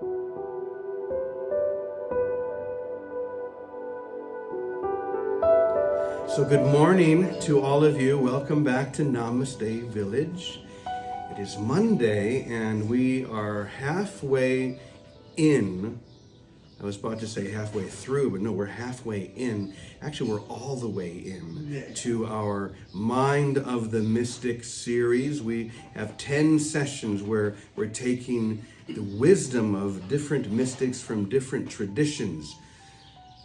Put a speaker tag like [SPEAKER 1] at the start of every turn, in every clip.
[SPEAKER 1] So good morning to all of you. Welcome back to Namaste Village. It is Monday and we are halfway in. I was about to say halfway through, but no, we're halfway in. Actually, we're all the way in to our Mind of the Mystic series. We have 10 sessions where we're taking the wisdom of different mystics from different traditions,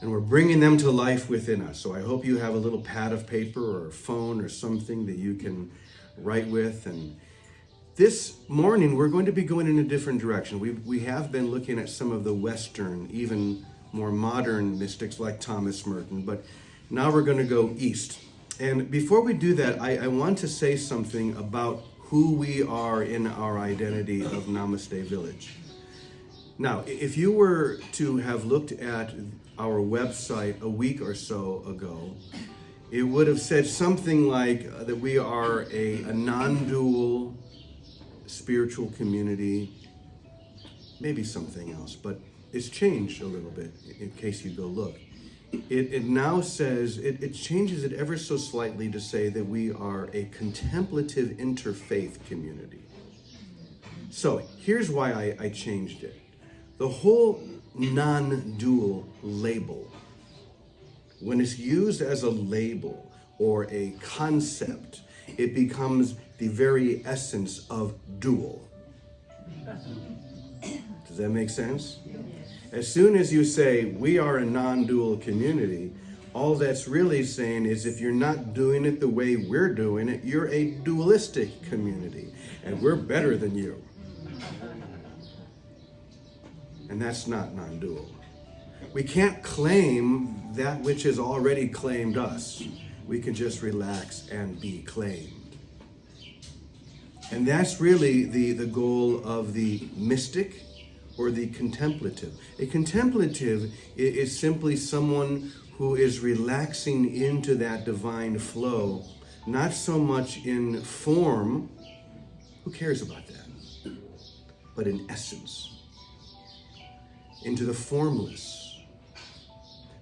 [SPEAKER 1] and we're bringing them to life within us. So I hope you have a little pad of paper or a phone or something that you can write with. And this morning, we're going to be going in a different direction. We have been looking at some of the Western, even more modern mystics like Thomas Merton, but now we're going to go east. And before we do that, I want to say something about who we are in our identity of Namaste Village. Now, if you were to have looked at our website a week or so ago, it would have said something like that we are a non-dual spiritual community, maybe something else, but it's changed a little bit in case you go look. It now says, it changes it ever so slightly to say that we are a contemplative interfaith community. So here's why I changed it. The whole non-dual label, when it's used as a label or a concept, it becomes the very essence of dual. Does that make sense? As soon as you say we are a non-dual community, all that's really saying is if you're not doing it the way we're doing it, you're a dualistic community and we're better than you. And that's not non-dual. We can't claim that which has already claimed us. We can just relax and be claimed. And that's really the goal of the mystic or the contemplative. A contemplative is simply someone who is relaxing into that divine flow, not so much in form, who cares about that, but in essence, into the formless.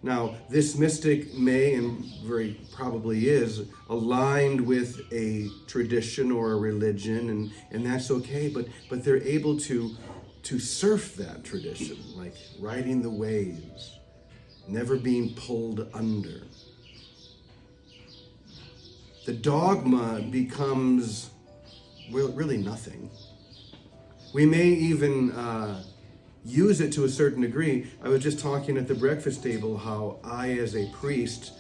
[SPEAKER 1] Now, this mystic may, and very probably is, aligned with a tradition or a religion, and that's okay, but they're able to surf that tradition, like riding the waves, never being pulled under. The dogma becomes really nothing. We may even use it to a certain degree. I was just talking at the breakfast table how I, as a priest,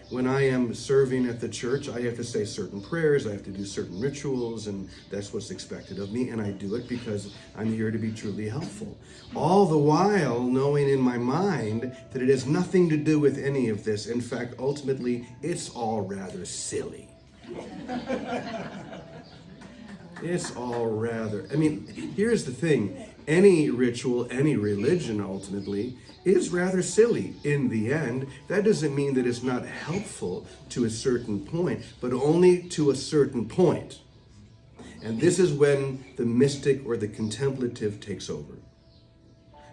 [SPEAKER 1] when I am serving at the church, I have to say certain prayers, I have to do certain rituals, and that's what's expected of me, and I do it because I'm here to be truly helpful. All the while knowing in my mind that it has nothing to do with any of this. In fact, ultimately, it's all rather silly. It's all rather, here's the thing. Any ritual, any religion ultimately is rather silly in the end. That doesn't mean that it's not helpful to a certain point, but only to a certain point. And this is when the mystic or the contemplative takes over.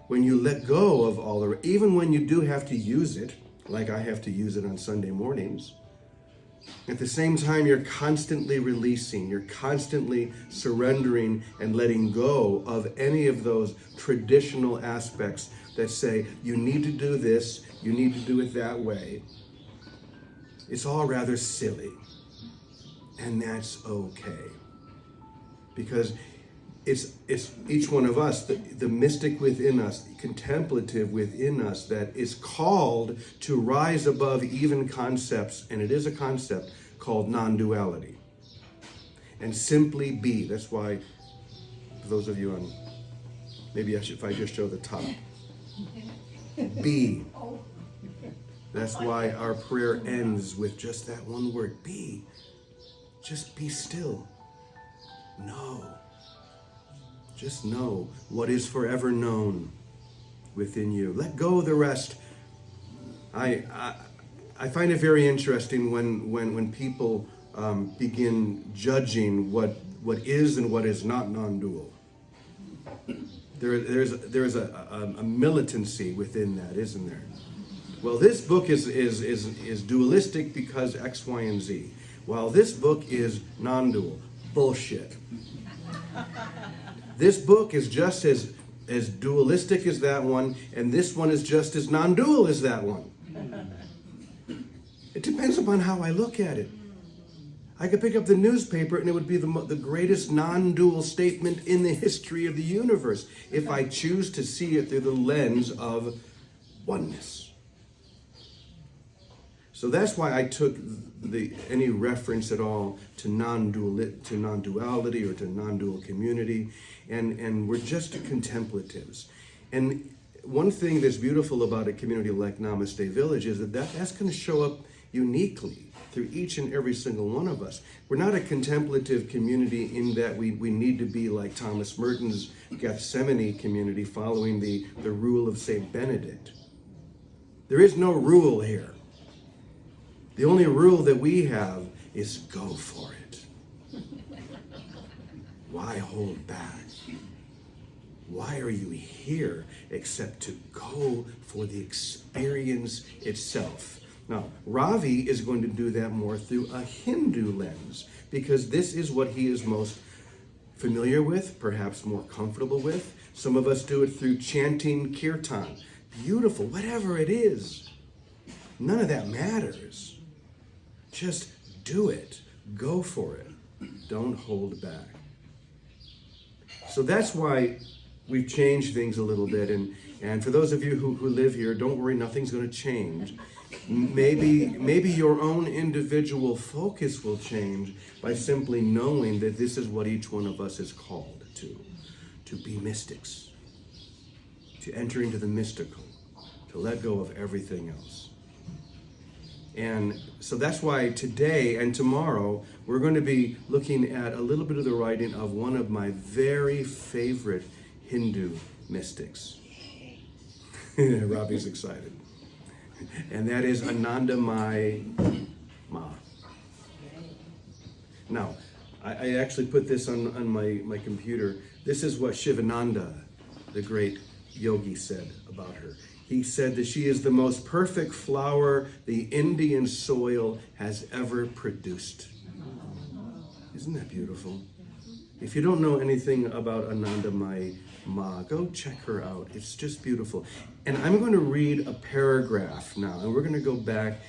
[SPEAKER 1] When you let go of all the, even when you do have to use it, like I have to use it on Sunday mornings, at the same time, you're constantly releasing, you're constantly surrendering and letting go of any of those traditional aspects that say, you need to do this, you need to do it that way. It's all rather silly. And that's okay. Because it's each one of us, the mystic within us, the contemplative within us, that is called to rise above even concepts, and it is a concept called non-duality. And simply be. That's why, for those of you on, maybe if I just show the top. Be. That's why our prayer ends with just that one word, be. Just be still. Know. Just know what is forever known within you. Let go of the rest. I find it very interesting when people begin judging what is and what is not non-dual. there's a militancy within that, isn't there? Well, this book is dualistic because X, Y, and Z. While this book is non-dual. Bullshit. This book is just as dualistic as that one, and this one is just as non-dual as that one. It depends upon how I look at it. I could pick up the newspaper and it would be the greatest non-dual statement in the history of the universe if I choose to see it through the lens of oneness. So that's why I took any reference at all to non-duality or to non-dual community, and we're just contemplatives. And one thing that's beautiful about a community like Namaste Village is that's going to show up uniquely through each and every single one of us. We're not a contemplative community in that we need to be like Thomas Merton's Gethsemane community following the rule of St. Benedict. There is no rule here. The only rule that we have is go for it. Why hold back? Why are you here except to go for the experience itself? Now, Ravi is going to do that more through a Hindu lens, because this is what he is most familiar with, perhaps more comfortable with. Some of us do it through chanting kirtan. Beautiful, whatever it is. None of that matters. Just do it. Go for it. Don't hold back. So that's why we've changed things a little bit. And for those of you who live here, don't worry, nothing's going to change. Maybe your own individual focus will change by simply knowing that this is what each one of us is called to be mystics, to enter into the mystical, to let go of everything else. And so that's why today and tomorrow we're going to be looking at a little bit of the writing of one of my very favorite Hindu mystics. Robbie's excited. And that is Anandamayi Ma. Now, I actually put this on my computer. This is what Shivananda, the great yogi, said about her. He said that she is the most perfect flower the Indian soil has ever produced. Isn't that beautiful? If you don't know anything about Anandamayi Ma, go check her out. It's just beautiful. And I'm going to read a paragraph now, and we're going to go back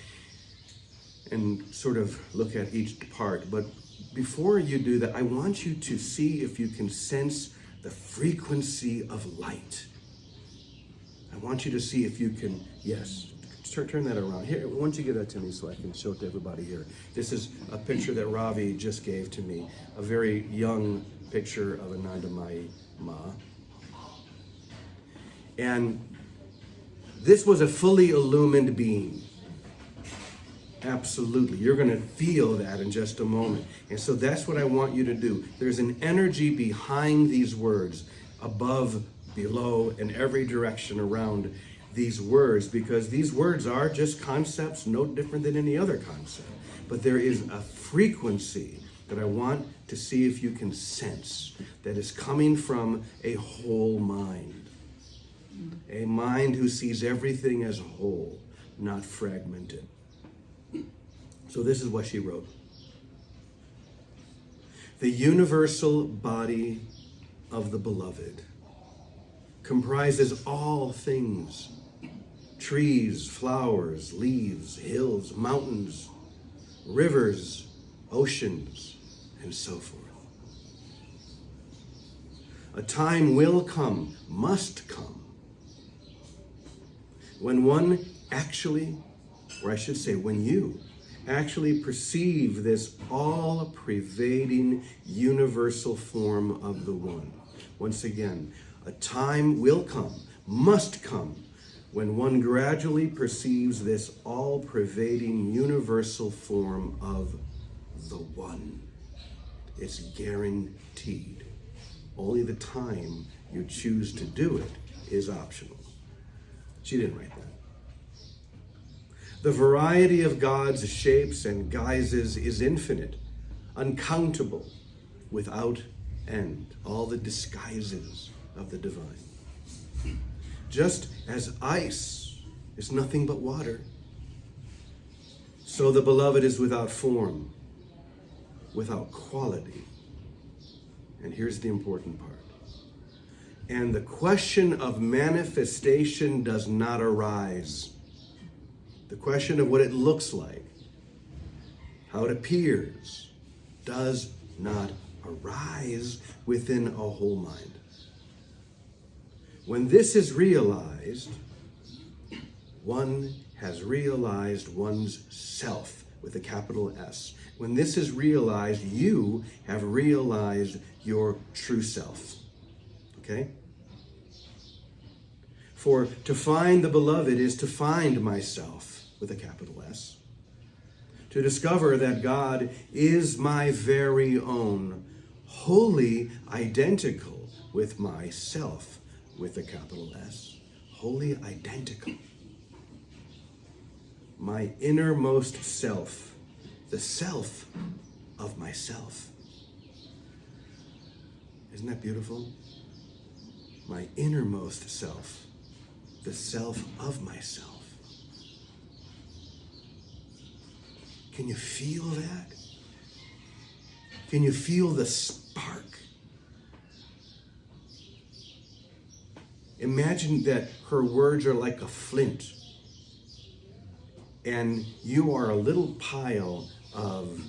[SPEAKER 1] and sort of look at each part. But before you do that, I want you to see if you can sense the frequency of light. I want you to see if you can, yes, turn that around. Here, why don't you give that to me so I can show it to everybody here. This is a picture that Ravi just gave to me, a very young picture of Anandamayi Ma. And this was a fully illumined being. Absolutely. You're going to feel that in just a moment. And so that's what I want you to do. There's an energy behind these words, above, below, and every direction around these words, because these words are just concepts, no different than any other concept. But there is a frequency that I want to see if you can sense that is coming from a whole mind. A mind who sees everything as a whole, not fragmented. So this is what she wrote. The universal body of the beloved comprises all things: trees, flowers, leaves, hills, mountains, rivers, oceans, and so forth. A time will come, must come, when one actually, or I should say when you actually perceive this all-pervading universal form of the one. Once again, a time will come, must come, when one gradually perceives this all-pervading universal form of the one. It's guaranteed. Only the time you choose to do it is optional. She didn't write that. The variety of God's shapes and guises is infinite, uncountable, without end. All the disguises of the divine. Just as ice is nothing but water, so the beloved is without form, without quality. And here's the important part. And the question of manifestation does not arise. The question of what it looks like, how it appears, does not arise within a whole mind. When this is realized, one has realized one's self with a capital S. When this is realized, you have realized your true self. Okay? For to find the beloved is to find myself with a capital S. To discover that God is my very own, wholly identical with myself with a capital S. Wholly identical. My innermost self, the self of myself. Isn't that beautiful? My innermost self, the self of myself. Can you feel that? Can you feel the spark? Imagine that her words are like a flint, and you are a little pile of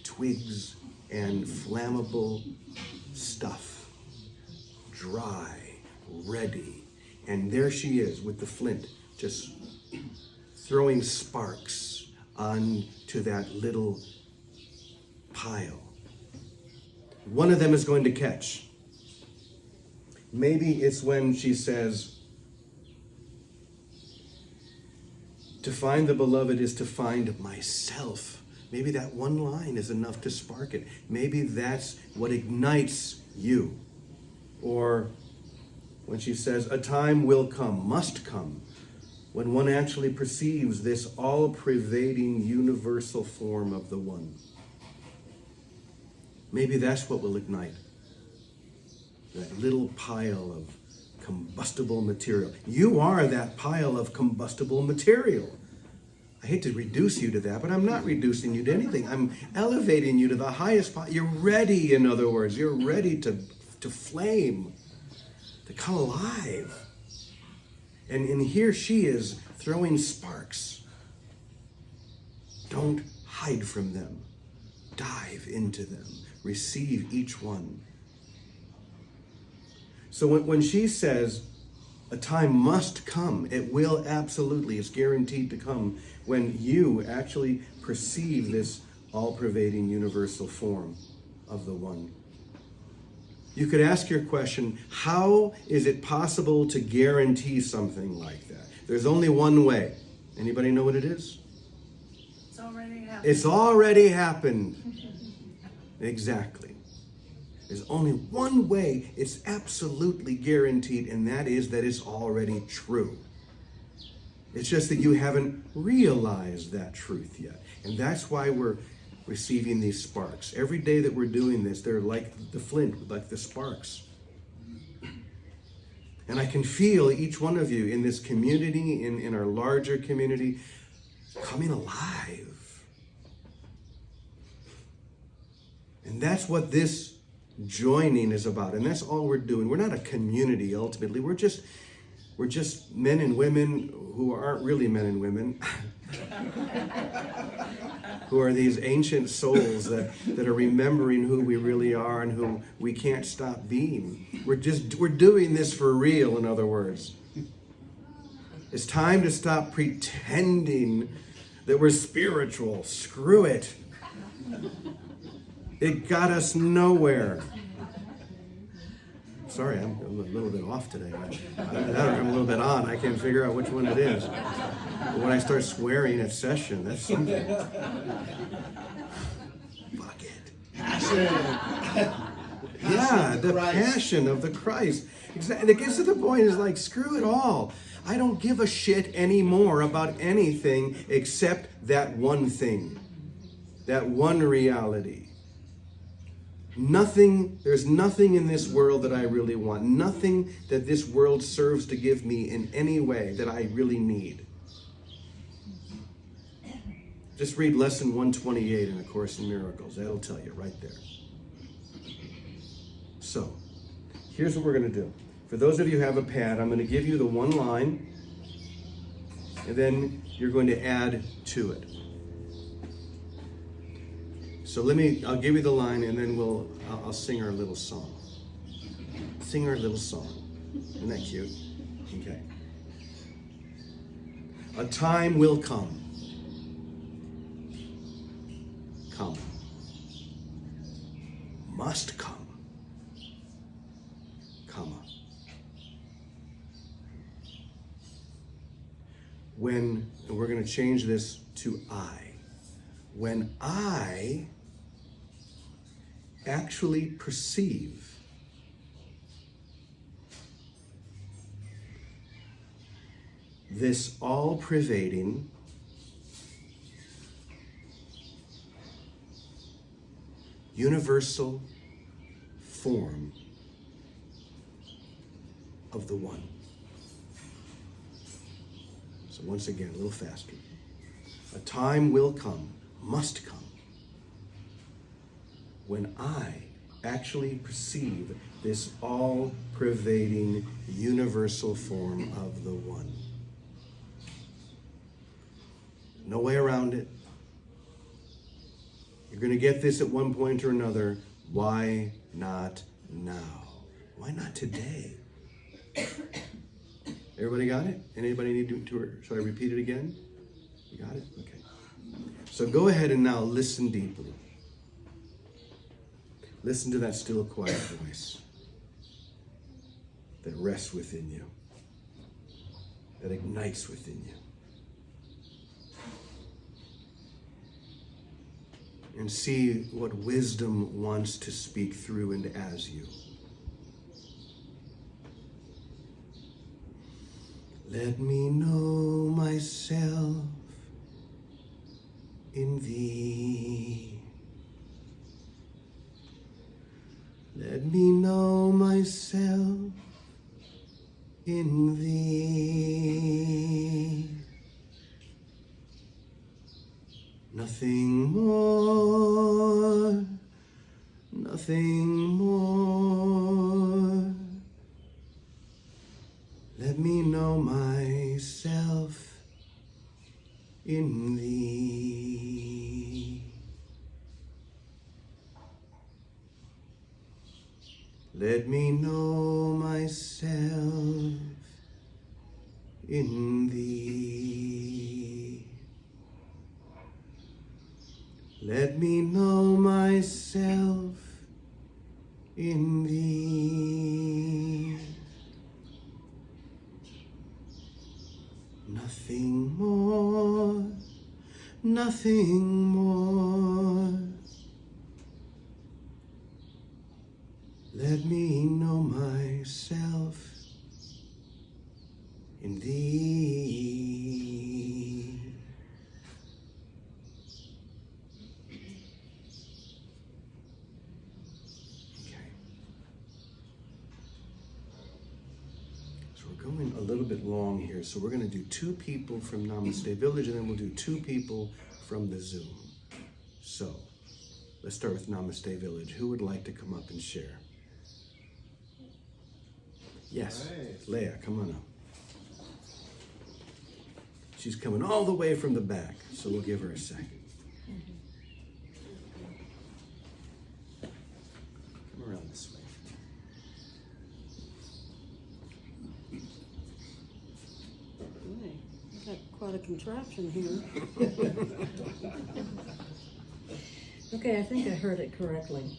[SPEAKER 1] twigs and flammable stuff, dry, ready, and there she is with the flint, just throwing sparks onto that little pile. One of them is going to catch. Maybe it's when she says, to find the beloved is to find myself. Maybe that one line is enough to spark it. Maybe that's what ignites you. Or when she says, a time will come, must come, when one actually perceives this all-pervading universal form of the one. Maybe that's what will ignite that little pile of combustible material. You are that pile of combustible material. I hate to reduce you to that, but I'm not reducing you to anything. I'm elevating you to the highest point. You're ready, in other words. You're ready to flame, to come alive. And here she is throwing sparks. Don't hide from them. Dive into them. Receive each one. So when she says, a time must come, it will absolutely, it's guaranteed to come when you actually perceive this all-pervading universal form of the one. You could ask your question, how is it possible to guarantee something like that? There's only one way. Anybody know what it is?
[SPEAKER 2] It's already happened.
[SPEAKER 1] It's already happened. Exactly. There's only one way it's absolutely guaranteed, and that is that it's already true. It's just that you haven't realized that truth yet. And that's why we're receiving these sparks. Every day that we're doing this, they're like the flint, like the sparks. And I can feel each one of you in this community, in our larger community, coming alive. And that's what this joining is about, and that's all we're doing. We're not a community ultimately. We're just men and women who aren't really men and women, who are these ancient souls that are remembering who we really are and who we can't stop being. We're doing this for real, in other words. It's time to stop pretending that we're spiritual. Screw it. It got us nowhere. Sorry, I'm a little bit off today. I'm a little bit on. I can't figure out which one it is. But when I start swearing at session, that's something. Fuck it. Yeah, the passion of the Christ. Exactly. It gets to the point, is like, screw it all. I don't give a shit anymore about anything except that one thing. That one reality. There's nothing in this world that I really want. Nothing that this world serves to give me in any way that I really need. Just read lesson 128 in A Course in Miracles. That'll tell you right there. So, here's what we're going to do. For those of you who have a pad, I'm going to give you the one line, and then you're going to add to it. So I'll give you the line, and then I'll sing our little song. Sing our little song. Isn't that cute? Okay. A time will come. Come. Must come. Comma. And we're going to change this to I. When I actually perceive this all-pervading, universal form of the One. So once again, a little faster. A time will come, must come, when I actually perceive this all-pervading universal form of the One. No way around it. You're going to get this at one point or another. Why not now? Why not today? Everybody got it? Anybody need to shall I repeat it again? You got it? Okay. So go ahead and now listen deeply. Listen to that still, quiet voice that rests within you, that ignites within you. And see what wisdom wants to speak through and as you. Let me know myself in thee. Let me know myself in thee. Nothing more, nothing more. Let me know myself in thee. Let me know myself in thee. Let me know myself in thee. Nothing more, nothing more. Let me know myself in thee. Okay. So we're going a little bit long here. So we're going to do 2 people from Namaste Village, and then we'll do 2 people from the Zoom. So let's start with Namaste Village. Who would like to come up and share? Yes, right. Leah, come on up. She's coming all the way from the back, so we'll give her a second. Come around this way.
[SPEAKER 3] Boy, you've got quite a contraption here. Okay, I think I heard it correctly.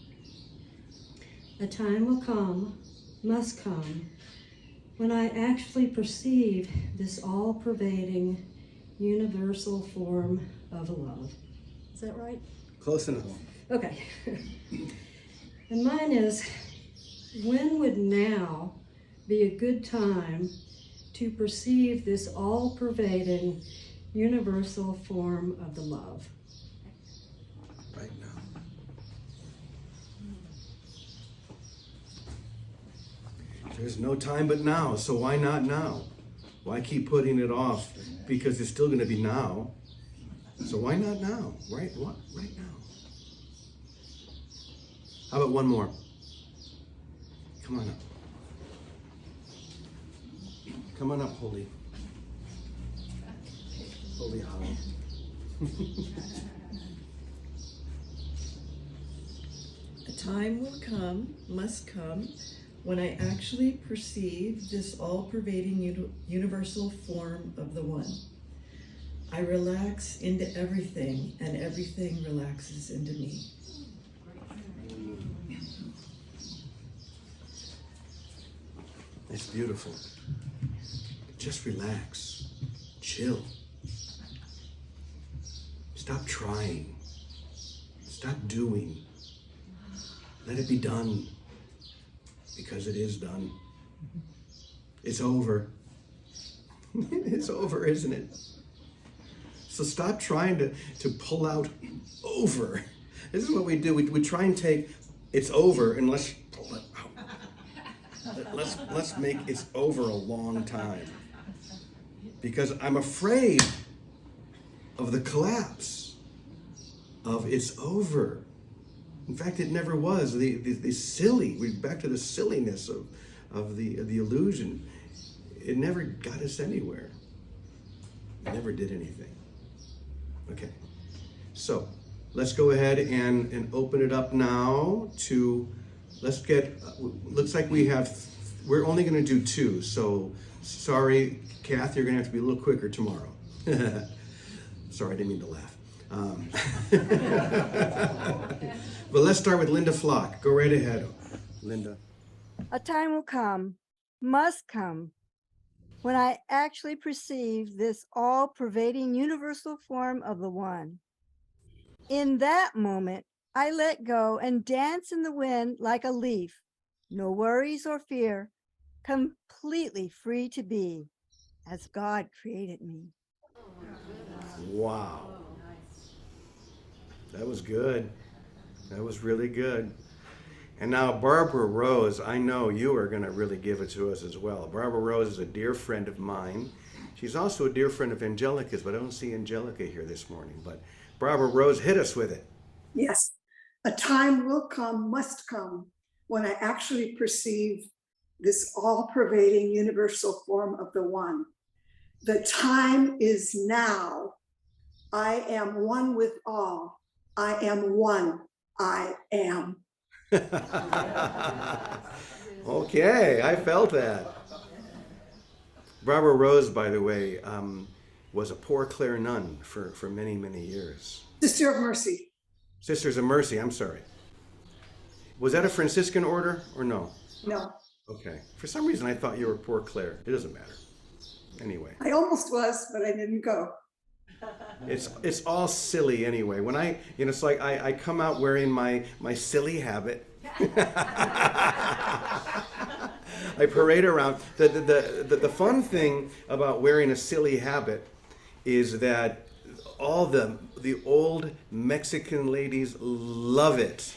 [SPEAKER 3] A time will come, must come, when I actually perceive this all-pervading, universal form of love. Is that right?
[SPEAKER 1] Close enough.
[SPEAKER 3] Okay. And mine is, when would now be a good time to perceive this all-pervading, universal form of the love?
[SPEAKER 1] Right now. There's no time but now, so why not now? Why keep putting it off? Because it's still going to be now. So why not now? Right now. How about one more? Come on up. Come on up, Holy Holly.
[SPEAKER 2] A time will come, must come, when I actually perceive this all-pervading universal form of the One. I relax into everything, and everything relaxes into me.
[SPEAKER 1] It's beautiful. Just relax. Chill. Stop trying. Stop doing. Let it be done. Because it is done. It's over. It's over, isn't it? So stop trying to pull out over. This is what we do. We try and take it's over and let's pull it out. Let's make it's over a long time. Because I'm afraid of the collapse of it's over. In fact, it never was. The silly, we're back to the silliness of the illusion. It never got us anywhere. It never did anything. Okay, so let's go ahead and open it up now to, looks like we're only gonna do 2. So sorry, Kath, you're gonna have to be a little quicker tomorrow. Sorry, I didn't mean to laugh. But let's start with Linda Flock. Go right ahead, Linda.
[SPEAKER 4] A time will come, must come, when I actually perceive this all-pervading universal form of the One. In that moment, I let go and dance in the wind like a leaf, no worries or fear, completely free to be as God created me.
[SPEAKER 1] Wow. That was good. That was really good. And now Barbara Rose, I know you are going to really give it to us as well. Barbara Rose is a dear friend of mine. She's also a dear friend of Angelica's, but I don't see Angelica here this morning. But Barbara Rose, hit us with it.
[SPEAKER 5] Yes, a time will come, must come, when I actually perceive this all-pervading universal form of the One. The time is now. I am one with all. I am one. I am.
[SPEAKER 1] Okay, I felt that. Barbara Rose, by the way, was a Poor Clare nun for many, many years.
[SPEAKER 5] Sister of Mercy.
[SPEAKER 1] Sisters of Mercy, I'm sorry. Was that a Franciscan order or no?
[SPEAKER 5] No.
[SPEAKER 1] Okay. For some reason, I thought you were Poor Clare. It doesn't matter. Anyway.
[SPEAKER 5] I almost was, but I didn't go.
[SPEAKER 1] It's all silly anyway. When it's like I come out wearing my silly habit. I parade around. The fun thing about wearing a silly habit is that all the old Mexican ladies love it.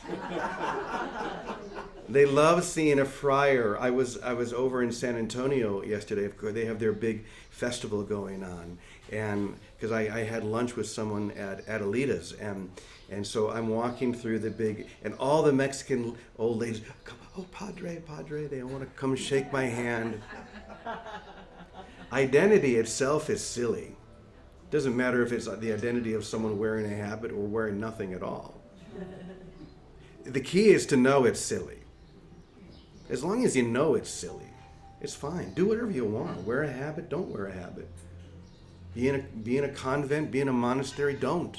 [SPEAKER 1] They love seeing a friar. I was over in San Antonio yesterday. They have their big festival going on, and because I had lunch with someone at Adelita's, and so I'm walking through the big, and all the Mexican old ladies come, oh, Padre, they want to come shake my hand. Identity itself is silly. It doesn't matter if it's the identity of someone wearing a habit or wearing nothing at all. The key is to know it's silly. As long as you know it's silly, it's fine. Do whatever you want. Wear a habit, don't wear a habit. Be in a convent, be in a monastery, don't.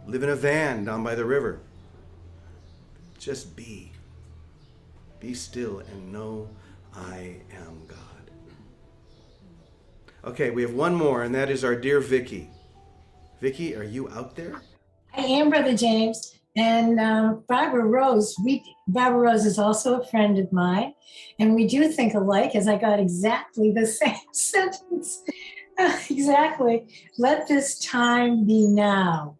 [SPEAKER 1] Live in a van down by the river. Just be. Be still and know I am God. Okay, we have one more, and that is our dear Vicky. Vicky, are you out there?
[SPEAKER 6] I am, Brother James. And Barbara Rose is also a friend of mine, and we do think alike, as I got exactly the same sentence. Exactly. Let this time be now.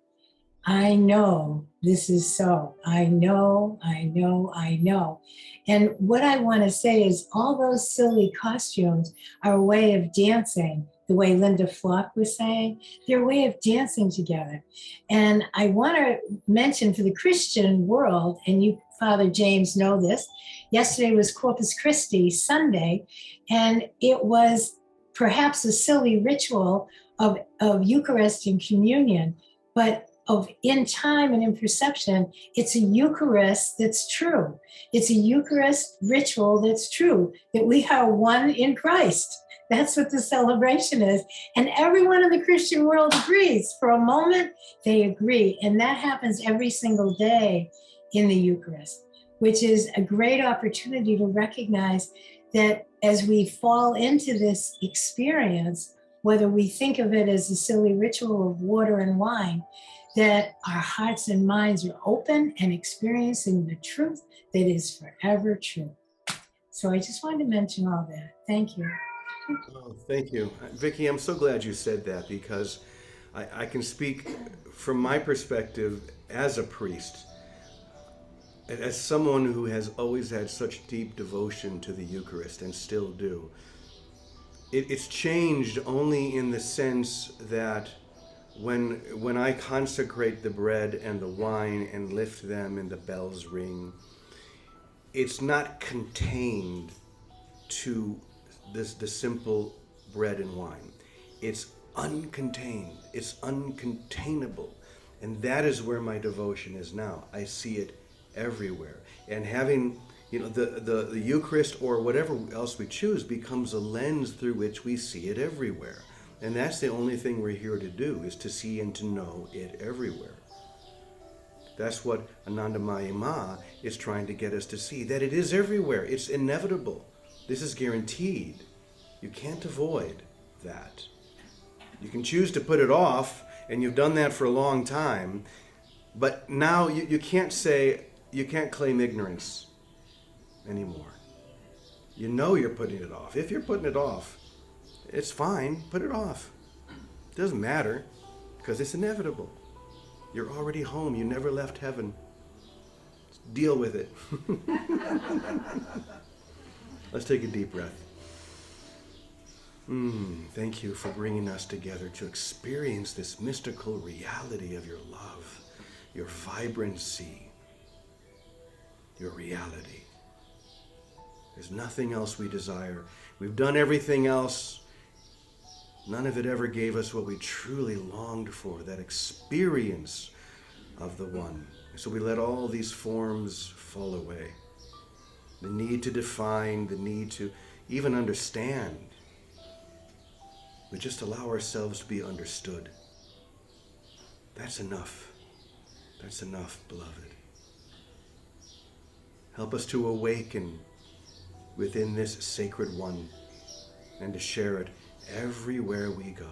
[SPEAKER 6] I know this is so. I know, I know, I know. And what I want to say is all those silly costumes are a way of dancing, the way Linda Flock was saying. They're a way of dancing together. And I want to mention for the Christian world, and you, Father James, know this, yesterday was Corpus Christi Sunday, and it was perhaps a silly ritual of Eucharist and communion, but of in time and in perception, it's a Eucharist that's true. It's a Eucharist ritual that's true, that we are one in Christ. That's what the celebration is. And everyone in the Christian world agrees. For a moment, they agree. And that happens every single day in the Eucharist, which is a great opportunity to recognize that as we fall into this experience, whether we think of it as a silly ritual of water and wine, that our hearts and minds are open and experiencing the truth that is forever true. So I just wanted to mention all that. Thank you.
[SPEAKER 1] Oh, thank you. Vicki, I'm so glad you said that, because I can speak from my perspective as a priest, as someone who has always had such deep devotion to the Eucharist and still do. It's changed only in the sense that when I consecrate the bread and the wine and lift them and the bells ring, it's not contained to the simple bread and wine. It's uncontained. It's uncontainable. And that is where my devotion is now. I see it everywhere. And having, the Eucharist or whatever else we choose becomes a lens through which we see it everywhere. And that's the only thing we're here to do, is to see and to know it everywhere. That's what Anandamayi Ma is trying to get us to see, that it is everywhere. It's inevitable. This is guaranteed. You can't avoid that. You can choose to put it off, and you've done that for a long time, but now you can't claim ignorance anymore. You know you're putting it off. If you're putting it off, it's fine, put it off. It doesn't matter, because it's inevitable. You're already home. You never left heaven. Deal with it. Let's take a deep breath. Thank you for bringing us together to experience this mystical reality of your love, your vibrancy, your reality. There's nothing else we desire. We've done everything else. None of it ever gave us what we truly longed for, that experience of the one. So we let all these forms fall away. The need to define, the need to even understand. We just allow ourselves to be understood. That's enough. That's enough, beloved. Help us to awaken within this sacred one and to share it everywhere we go.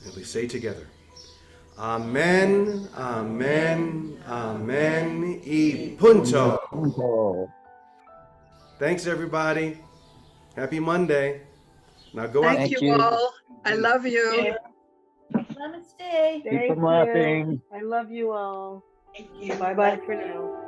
[SPEAKER 1] And we say together, Amen, Amen, Amen, e punto. Thanks, everybody. Happy Monday. Now go out.
[SPEAKER 5] Thank you all. I love you.
[SPEAKER 3] Namaste.
[SPEAKER 7] Keep them laughing.
[SPEAKER 4] I love you all.
[SPEAKER 6] Thank you.
[SPEAKER 4] Bye-bye for now.